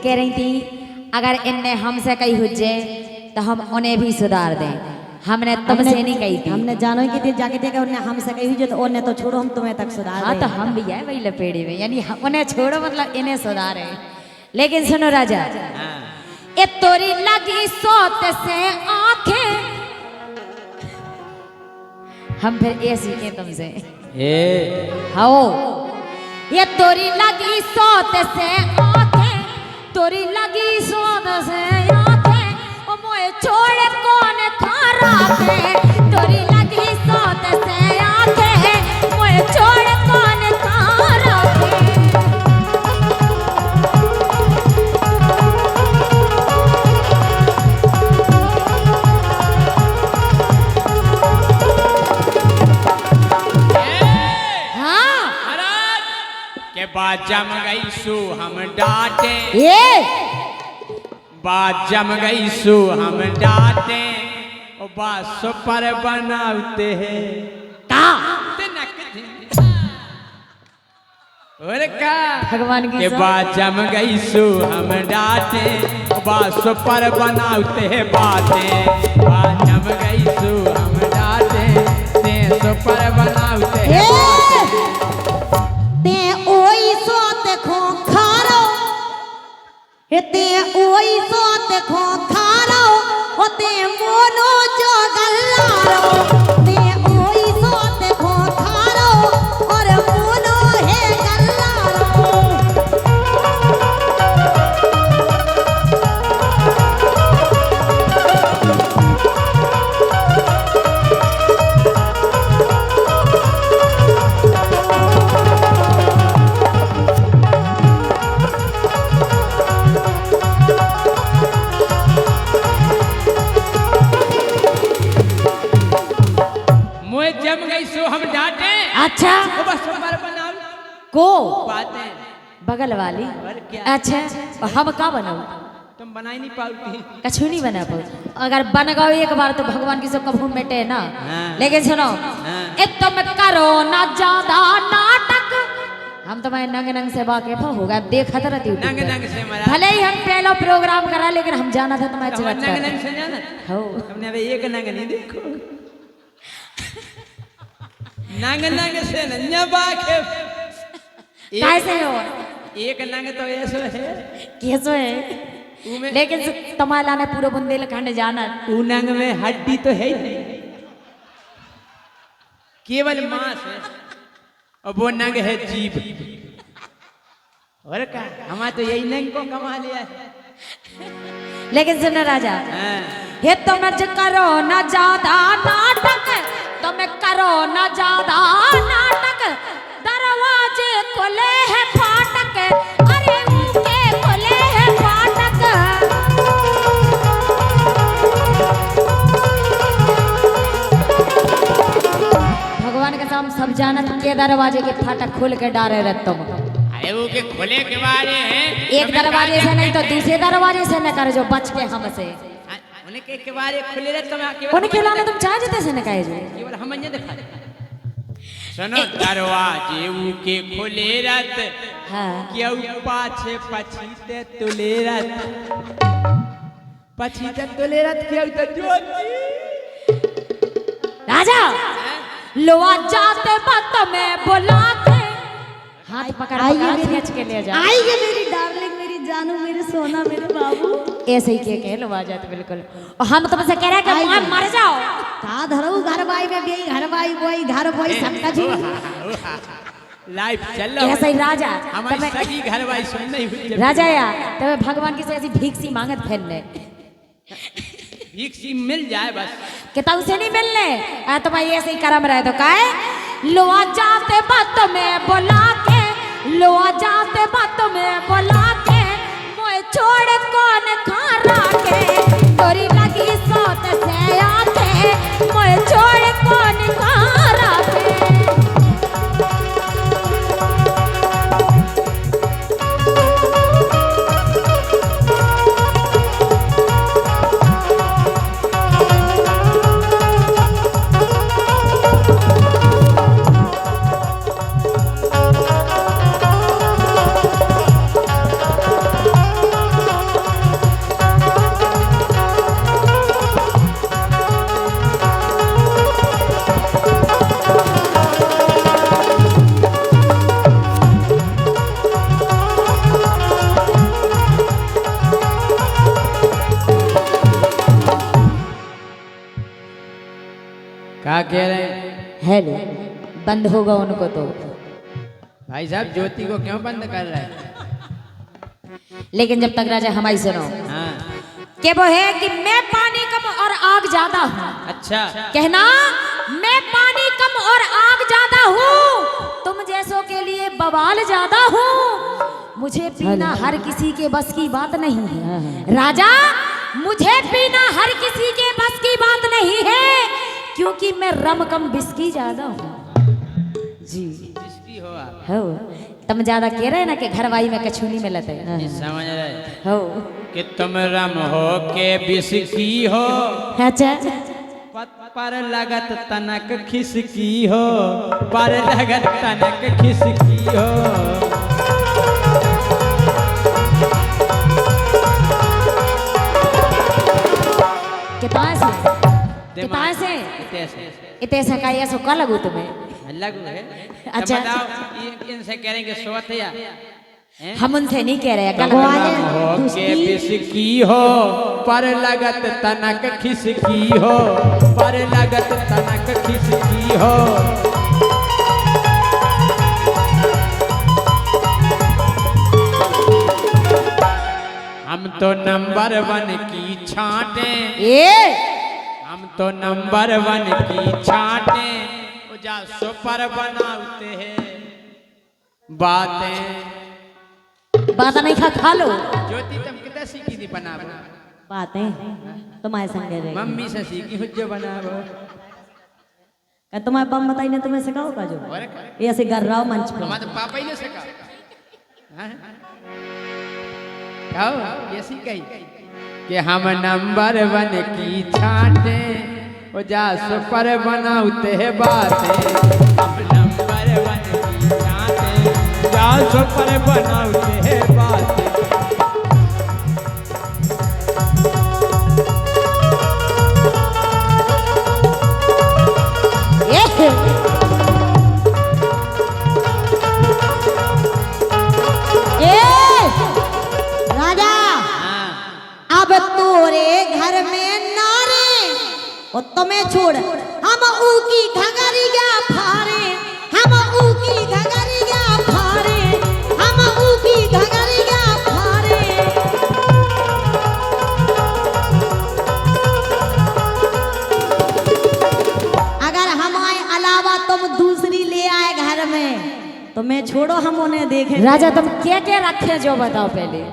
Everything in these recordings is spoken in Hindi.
कह रही थी अगर इनने हमसे कही हुज्जे तो हम उन्हें भी सुधार दें। हमने तुमसे नहीं कही थी। हमने जानो कि जाके देखा उन्हें हमसे कही हुई तो उन्हें तो छोड़ो हम तुम्हें तक सुधार हाँ तो हम भी है वही लपेड़े में, यानी उन्हें छोड़ो मतलब इन्हें सुधारे। लेकिन सुनो राजा, ए तोरी लगी सोत से आंखें, हम फिर ये सीखे तुमसे। हाँ ये तोरी लगी सोत से आंखें, तोरी लगी सोत से आंखें, ओ मोए छोड़ कौन खारा के, तोरी लगी सोत से आंखें, मोए छोड़ कौन खारा के। बात जम गई सु हम डांटे, ये बात जम गई सु हम डांटे, और बात सो पर बनाते हैं का और का भगवान की बात जम गई सु हम डांटे, बात सो पर बनाते हैं बातें, बात जम गई सु हम डांटे, ते सो पर बनाते हैं ते ओई सो देखो खारो होते मोनो जो गल्लारो, ते ओई सो देखो खारो और मोनो है गल्लारो। अच्छा को बातें बगल वाली, अच्छा और हम का बनाओ, तुम बना ही नहीं पाओगी, कछु नहीं बना पाओ। अगर बन गओ एक बार तो भगवान की सब कभू मिटे ना। लेकिन सुनो ए तुम करो ना ज्यादा नाटक, हम तुम्हारे नंग नंग से वाकिफ हो गए, देखत रहती हूँ नंग नंग से मरा। भले ही हम पहला प्रोग्राम करा लेकिन हम जाना था तुम्हारे चला नंग नंग से जाना हो। हमने अबे एक नंग नहीं देखो, नंग नंग से न वाकिफ कैसे हो? एक नंग तो ऐसो है कैसो है, लेकिन तुम्हारा ने पूरा बुंदेलखंड जाना। ऊ नंग में हड्डी तो है ही नहीं, केवल मांस है, और वो नंग है जीभ। और का हमारा तो यही नंग को कमा लिया है। लेकिन सुनो राजा, ये तुम करो ना ज्यादा नाटक, तुम करो ना ज्यादा नाटक, दरवाजे खुले हैं फाटक, अरे उनके खुले हैं फाटक। भगवान के सामने सब जानत के दरवाजे के फाटक खोल के डाले रहे तुम। अरे वो के खुले के बारे हैं, एक दरवाजे से नहीं तो दूसरे दरवाजे से न कर जो बच के हमसे। उनके के बारे खुले रहे तुम आके उनके लाने तुम चाह जते से न कहे जो केवल हम ये दिखा। सुनो दरवाजे वो के खुले रहत, हाँ क्यों पाछे पछीते तुले रहत, पछीते तुले रहत क्यों तो ज्योति। राजा लोआ जाते बात में बुला के हाथ पकड़ पकड़ खींच के ले जा। आइए मेरी डार्लिंग, मेरी जानू, मेरे सोना, मेरे बाबू। ऐसे ही के लोआ जाते बिल्कुल। और हम तुमसे कह रहे हैं कि मर जाओ। का धरऊ घर बाई में भी घर बाई बोई घर बोई सबका जी लाइफ चल रहा है। ऐसे ही राजा हमारी सगी घर वाली सुन नहीं हुई राजा या तब भगवान की से ऐसी भीख सी मांगत फिरने, भीख सी मिल जाए बस, किताब से नहीं मिलने। तुम्हारी ऐसे ही कर्म रहे तो काहे लोआ जाते बात में बुला के, लोआ जाते बात में बुला के, मोए छोड़ कौन खारा के, तोरी लगी सोत से आके, मोए छोड़ कौन खारा के। क्या कह रहे हैं? हेलो, बंद होगा उनको तो। भाई साहब ज्योति को क्यों बंद कर रहे हैं? लेकिन जब तक राजा हमारी सुनो हाँ कि वो है कि मैं पानी कम और आग ज्यादा हूँ। अच्छा कहना मैं पानी कम और आग ज्यादा हूँ, तुम जैसों के लिए बवाल ज्यादा हूँ। मुझे पीना हर किसी के बस की बात नहीं है राजा, मुझे पीना हर किसी के बस की बात नहीं है, क्योंकि मैं रम कम बिस्की ज्यादा हूँ। जी जिसकी हो आप हो तुम ज्यादा कह रहे ना कि घरवाई में कछूनी में लते समझ रहे हो कि तुम रम हो के बिस्की हो, अच्छा पर लगत तनक खिसकी हो, पर लगत तनक खिसकी हो। कितना से इतने से का ये सो का लगू तुम्हें? लगू है। अच्छा, बताओ इनसे कह रहे हैं कि सोत या हम उनसे नहीं कह रहे हैं, गलत हो के बिस्की हो, पर लगत तनक खिसकी हो, पर लगत तनक खिसकी हो। हम तो नंबर 1 की छांटे, हम तो नंबर 1 की छांटे, जा सुपर बनाते हैं बातें। बात नहीं खा लो। ज्योति तुम कितना सीखी थी बनावो? बातें तुम्हारे संगे रहे। मम्मी से सीखी हुई जो बनावो। क्या तुम्हारे बम बताई ने तुम्हें सिखाओ का जो ये ऐसे कर रहा हो मंच पे? हमारे पापा ही ने सिखा। आओ ये सीख गई कि हम नंबर 1 की छांटे, वो जा सुपर बनाते हैं बातें। हम नंबर 1 की छांटे, जा सुपर बनाते हैं बातें। राजा अब तोरे घर में नारे और तुम्हें छोड़ हम ऊकी घगरिया फारे, हम ऊकी घगरिया फारे, हम ऊकी घगरिया फारे। अगर हमारे अलावा तुम दूसरी ले आए घर में तो मैं छोड़ो, हम उन्हें देखें। राजा तुम क्या क्या रखे जो बताओ पहले।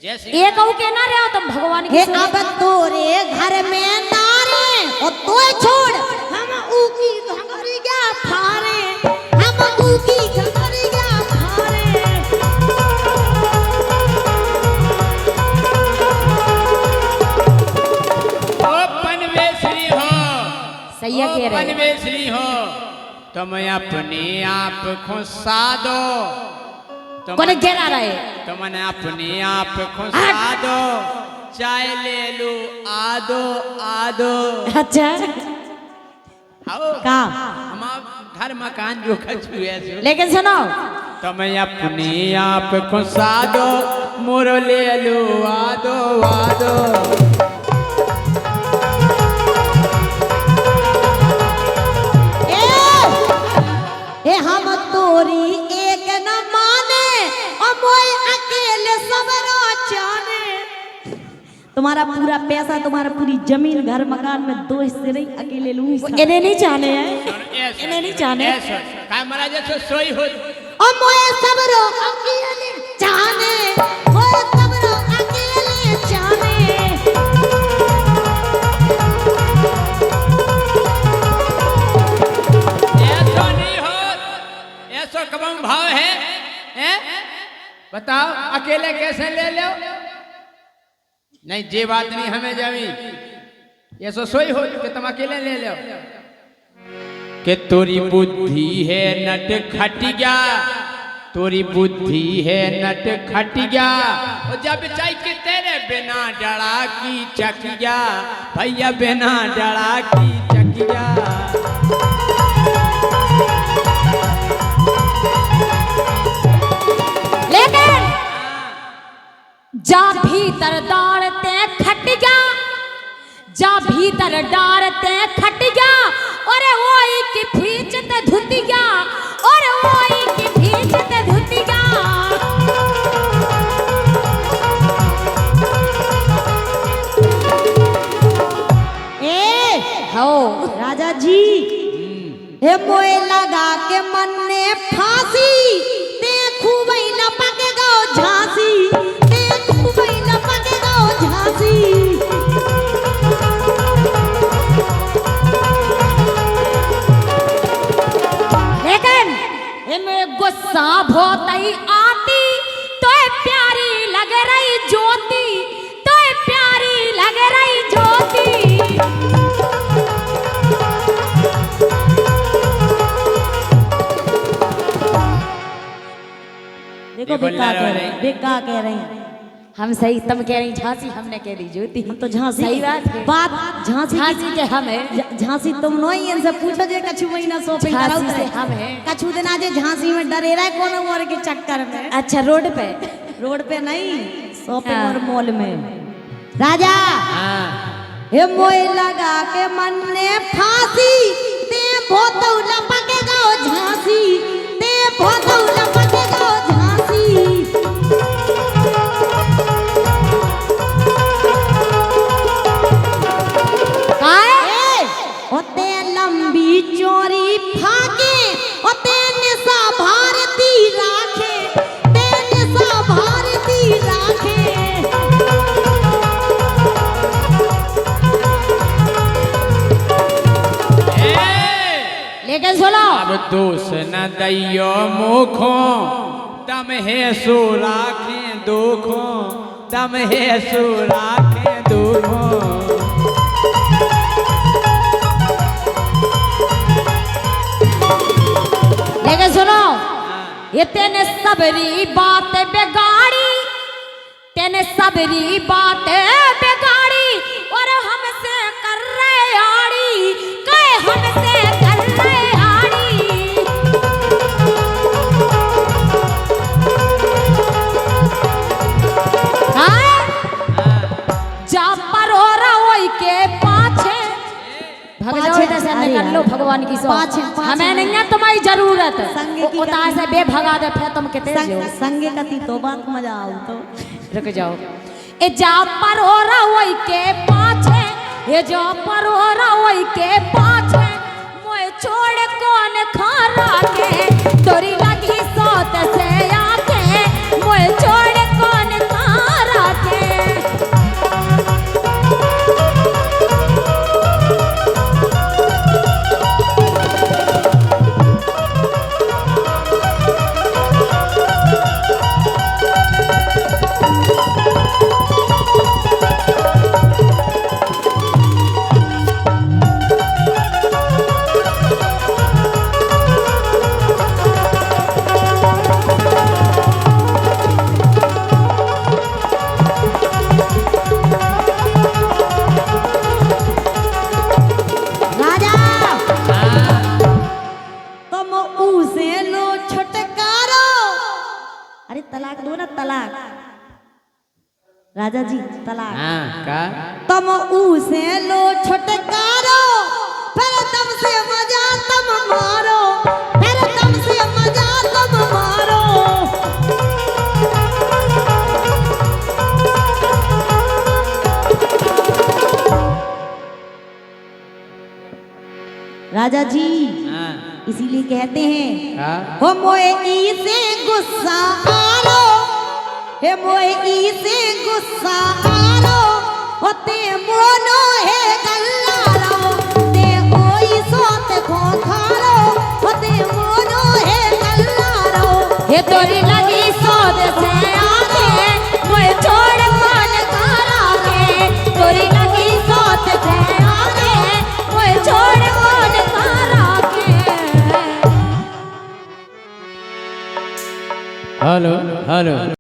एक के ना रहे हो तुम भगवान की। अब तोरे घर में नारे और तो छोड़ हम ऊकी घगरिया फारे, हम ऊकी घगरिया फारे। ओ पनवेश्वरी हो, सैया कह रहे हैं। पनवेश्वरी हो, तुम अपने आप को साधो, कौन गिरा रहे? तुमने अपने आप को साधो, चाय ले लो आदो आदो। अच्छा आओ का हम घर मकान जो खचुए जो, लेकिन सुनो तुम अपने आप को साधो, मोरो ले लो आदो आदो। ए हम तोरी एक न माने और मोय अकेले सबरो जाने। तुम्हारा पूरा पैसा, तुम्हारा पूरी जमीन घर मकान में 2 हिस्से नहीं, अकेले लूं। इन्हें नहीं जाने हैं, इन्हें नहीं जाने। काय महाराज ऐसे सोई हो और मोय सबरो अकेले जाने, मोय सबरो अकेले जाने। ऐसा नहीं हो, ऐसा कबम भाव है, हैं? बताओ अकेले कैसे ले लो? नहीं ये बात नहीं हमें जमी, ये सो सोई हो कि तुम अकेले ले लो। कि तोरी बुद्धि है नट खटिया, तोरी बुद्धि है नट खटिया, और जब चाहे कि तेरे बिना डरा की चकिया, भैया बिना डरा की चकिया। लेकिन जा भीतर दौड़ते खटिया, जा भीतर डारते खटिया, वही की फीचत धुतिया और वही की फीचत धुतिया हो राजा जी हे मोए लगा के मन ने फांसी देखू वही न पकेगा झांसी देखू वही न पकेगा झांसी लेकिन इनमें गुस्सा बहुत ही आती तो प्यारी लग रही ज्योति तो प्यारी लग रही ज्योति देखो बेका कह रहे हैं बेका कह रहे हैं हम सही तुम कह रही झांसी हमने कह दी ज्योति हम तो झांसी सही बात झांसी झांसी के हम है झांसी तुम नहीं इनसे पूछो जे कछु महीना शॉपिंग कराओ झांसी से हम है कछु दिन आज झांसी में डरे रहे कौन और के चक्कर में अच्छा रोड पे नहीं शॉपिंग और मॉल में राजा हे मोए लगा के मन ने फांसी ते भोतौला पकेगा झांसी ते भोतौला पकेगा झांसी ओते लंबी चोरी फाके ओते निशा भारती राखे ते निशा भारती राखे लेकिन सुनो अब दोष न दैयो मुखो तम है सो राखे दुखो तम है सो राखे दुखो लेकिन सुनो ये तेने सबरी बात बिगाड़ी तेने सबरी बात बिगाड़ी और हमसे कर रहे आड़ी कहे हमसे कर रहे आड़ी जा पर हो रहा वही के पाछे भग जाओ इधर से निकल लो भगवान की सौ हमें नहीं है तुम्हारी जरूरत उतार से बेभगा दे फिर तुम कितने जो संगे कती तो बात मजा आऊ तो रुक जाओ ए जा पर हो रहा वही के पाछे ये जा पर हो रहा वही के पाछे मोए छोड़ कौन खारा के तोरी लगी सोत से आके मोए छोड़ कौन खारा के राजा जी तलाक का तुम उसे लो छुटकारो फिर तुमसे मजा तुम मारो फिर तुमसे मजा तुम मारो राजा जी इसीलिए कहते हैं हो मोए ई से गुस्सा आलो हे मोए ई से गुस्सा आलो होते मोनो है गल्लारो ते ओई सोत खो खारो होते मोनो है गल्लारो ये तोरी लगी सोत से आके मोए छोड़ कौन खारा के तोरी लगी सोत से आके मोए छोड़ कौन खारा के हेलो हेलो